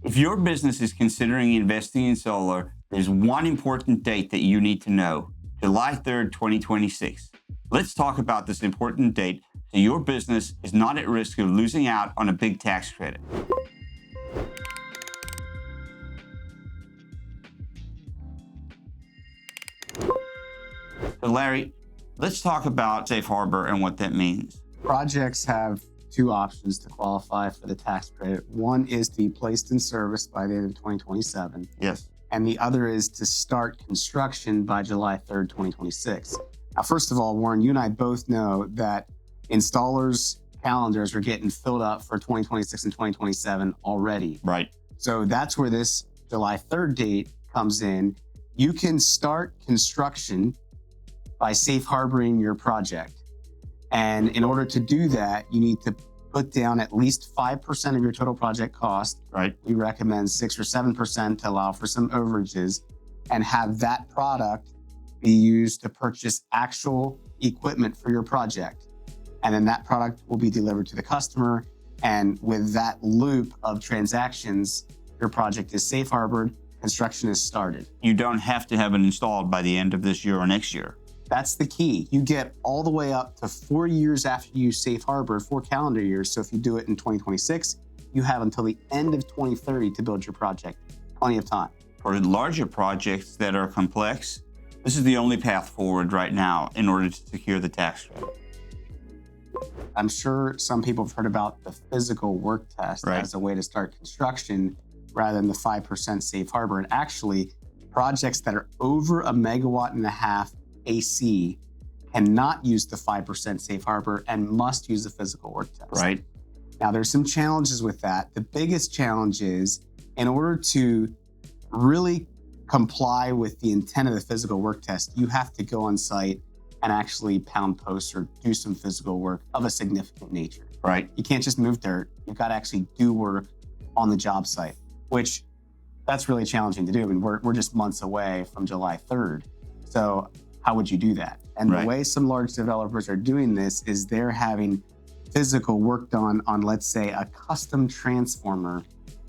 If your business is considering investing in solar, there's one important date that you need to know: July 3rd, 2026. Let's talk about this important date so your business is not at risk of losing out on a big tax credit. So Larry, let's talk about safe harbor and what that means. Projects have two options to qualify for the tax credit. One is to be placed in service by the end of 2027. Yes. And the other is to start construction by July 3rd, 2026. Now, first of all, Warren, you and I both know that installers' calendars are getting filled up for 2026 and 2027 already. Right. So that's where this July 3rd date comes in. You can start construction by safe harboring your project. And in order to do that, you need to put down at least 5% of your total project cost. Right. We recommend 6 or 7% to allow for some overages, and have that product be used to purchase actual equipment for your project. And then that product will be delivered to the customer. And with that loop of transactions, your project is safe harbored, construction is started. You don't have to have it installed by the end of this year or next year. That's the key. You get all the way up to 4 years after you safe harbor, 4 calendar years. So if you do it in 2026, you have until the end of 2030 to build your project. Plenty of time. For larger projects that are complex, this is the only path forward right now in order to secure the tax credit. I'm sure some people have heard about the physical work test as a way to start construction rather than the 5% safe harbor. And actually, projects that are over 1.5 megawatts AC cannot use the 5% safe harbor and must use the physical work test. Right. Now, there's some challenges with that. The biggest challenge is, in order to really comply with the intent of the physical work test, you have to go on site and actually pound posts or do some physical work of a significant nature. Right. You can't just move dirt. You've got to actually do work on the job site, which that's really challenging to do. I mean, we're just months away from July 3rd. So how would you do that? And the way some large developers are doing this is they're having physical work done on, let's say, a custom transformer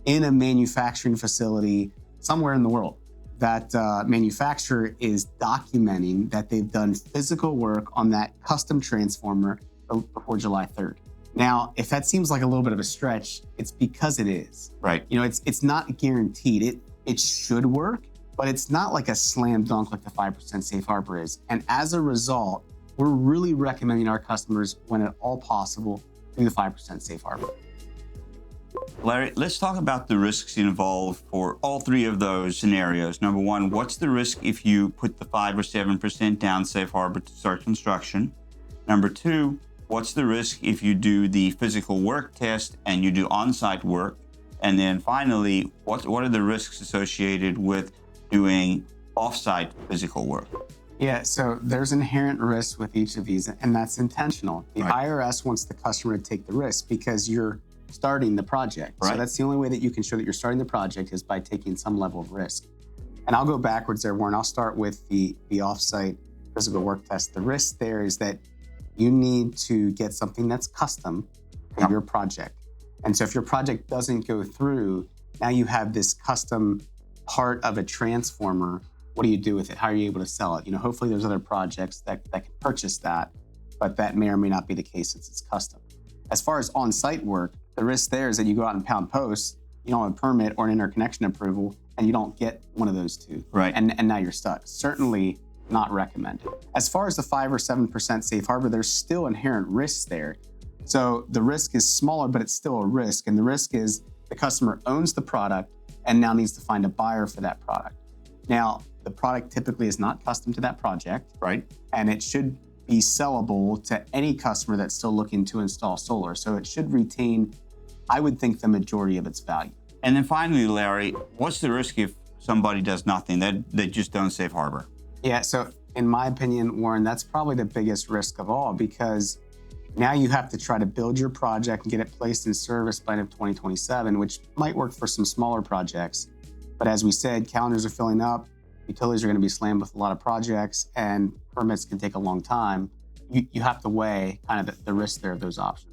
in a manufacturing facility somewhere in the world. That manufacturer is documenting that they've done physical work on that custom transformer before July 3rd. Now, if that seems like a little bit of a stretch, it's because it is. Right. You know, it's not guaranteed. It should work, but it's not like a slam dunk like the 5% safe harbor is. And as a result, we're really recommending our customers, when at all possible, do the 5% safe harbor. Larry, let's talk about the risks involved for all three of those scenarios. Number one, what's the risk if you put the 5 or 7% down safe harbor to start construction? Number two, what's the risk if you do the physical work test and you do on-site work? And then finally, what are the risks associated with doing off-site physical work? Yeah, so there's inherent risk with each of these, and that's intentional. The IRS wants the customer to take the risk because you're starting the project. So that's the only way that you can show that you're starting the project is by taking some level of risk. And I'll go backwards there, Warren. I'll start with the off-site physical work test. The risk there is that you need to get something that's custom to your project. And so if your project doesn't go through, now you have this custom part of a transformer. What do you do with it? How are you able to sell it? You know, hopefully there's other projects that can purchase that, but that may or may not be the case since it's custom. As far as on-site work, the risk there is that you go out and pound posts, you don't have a permit or an interconnection approval, and you don't get one of those two. Right. And now you're stuck. Certainly not recommended. As far as the 5 or 7% safe harbor, there's still inherent risks there. So the risk is smaller, but it's still a risk. And the risk is the customer owns the product and now needs to find a buyer for that product. Now, the product typically is not custom to that project. Right. And it should be sellable to any customer that's still looking to install solar. So it should retain, I would think, the majority of its value. And then finally, Larry, what's the risk if somebody does nothing? They just don't safe harbor? Yeah, so in my opinion, Warren, that's probably the biggest risk of all, because now you have to try to build your project and get it placed in service by the end of 2027, which might work for some smaller projects. But as we said, calendars are filling up, utilities are going to be slammed with a lot of projects, and permits can take a long time. You have to weigh kind of the risk there of those options.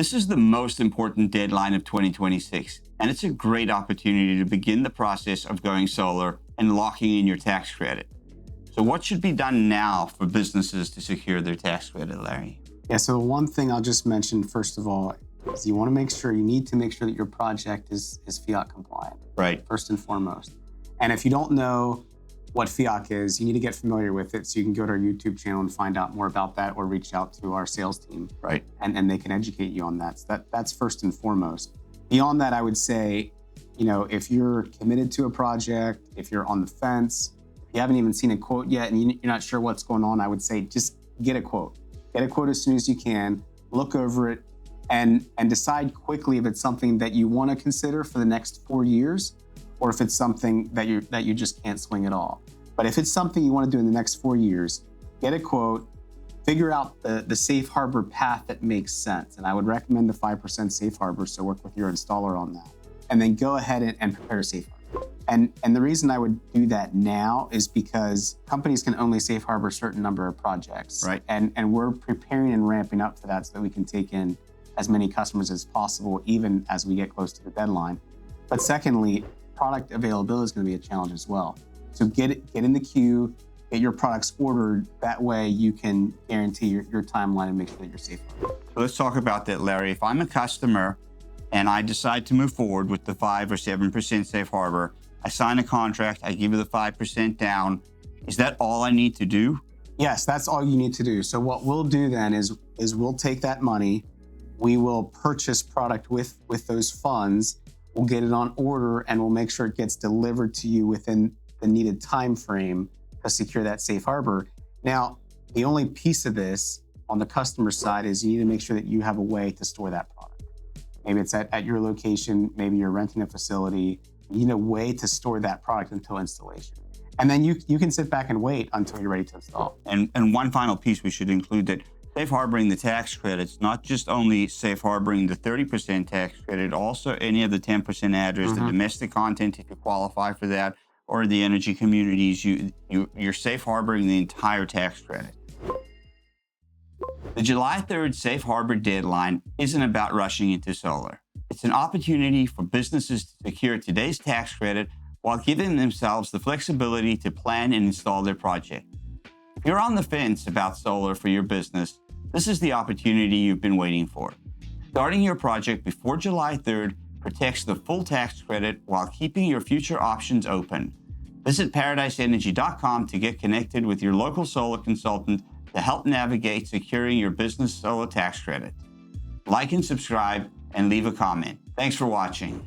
This is the most important deadline of 2026, and it's a great opportunity to begin the process of going solar and locking in your tax credit. So what should be done now for businesses to secure their tax credit, Larry? Yeah, so one thing I'll just mention, first of all, is you need to make sure that your project is fiat compliant. Right. First and foremost. And if you don't know what fiat is, you need to get familiar with it, so you can go to our YouTube channel and find out more about that, or reach out to our sales team. Right. And they can educate you on that. So that's first and foremost. Beyond that, I would say, if you're committed to a project, if you're on the fence, if you haven't even seen a quote yet and you're not sure what's going on, I would say just get a quote. Get a quote as soon as you can, look over it, and decide quickly if it's something that you want to consider for the next 4 years, or if it's something that you just can't swing at all. But if it's something you want to do in the next 4 years, get a quote, figure out the safe harbor path that makes sense. And I would recommend the 5% safe harbor, so work with your installer on that. And then go ahead and prepare a safe harbor. And the reason I would do that now is because companies can only safe harbor a certain number of projects. Right. And we're preparing and ramping up for that so that we can take in as many customers as possible, even as we get close to the deadline. But secondly, product availability is going to be a challenge as well. So get in the queue, get your products ordered. That way you can guarantee your timeline and make sure that you're safe. So let's talk about that, Larry. If I'm a customer and I decide to move forward with the 5 or 7% safe harbor, I sign a contract, I give you the 5% down. Is that all I need to do? Yes, that's all you need to do. So what we'll do then is we'll take that money, we will purchase product with those funds, we'll get it on order, and we'll make sure it gets delivered to you within the needed time frame to secure that safe harbor. Now, the only piece of this on the customer side is you need to make sure that you have a way to store that product. Maybe it's at your location, maybe you're renting a facility. You need a way to store that product until installation. And then you can sit back and wait until you're ready to install. And one final piece we should include, that safe harboring the tax credits, not just only safe harboring the 30% tax credit, also any of the 10% adders, the domestic content if you qualify for that, or the energy communities, you're safe harboring the entire tax credit. The July 3rd safe harbor deadline isn't about rushing into solar. It's an opportunity for businesses to secure today's tax credit while giving themselves the flexibility to plan and install their project. If you're on the fence about solar for your business, this is the opportunity you've been waiting for. Starting your project before July 3rd protects the full tax credit while keeping your future options open. Visit paradiseenergy.com to get connected with your local solar consultant to help navigate securing your business solar tax credit. Like and subscribe and leave a comment. Thanks for watching.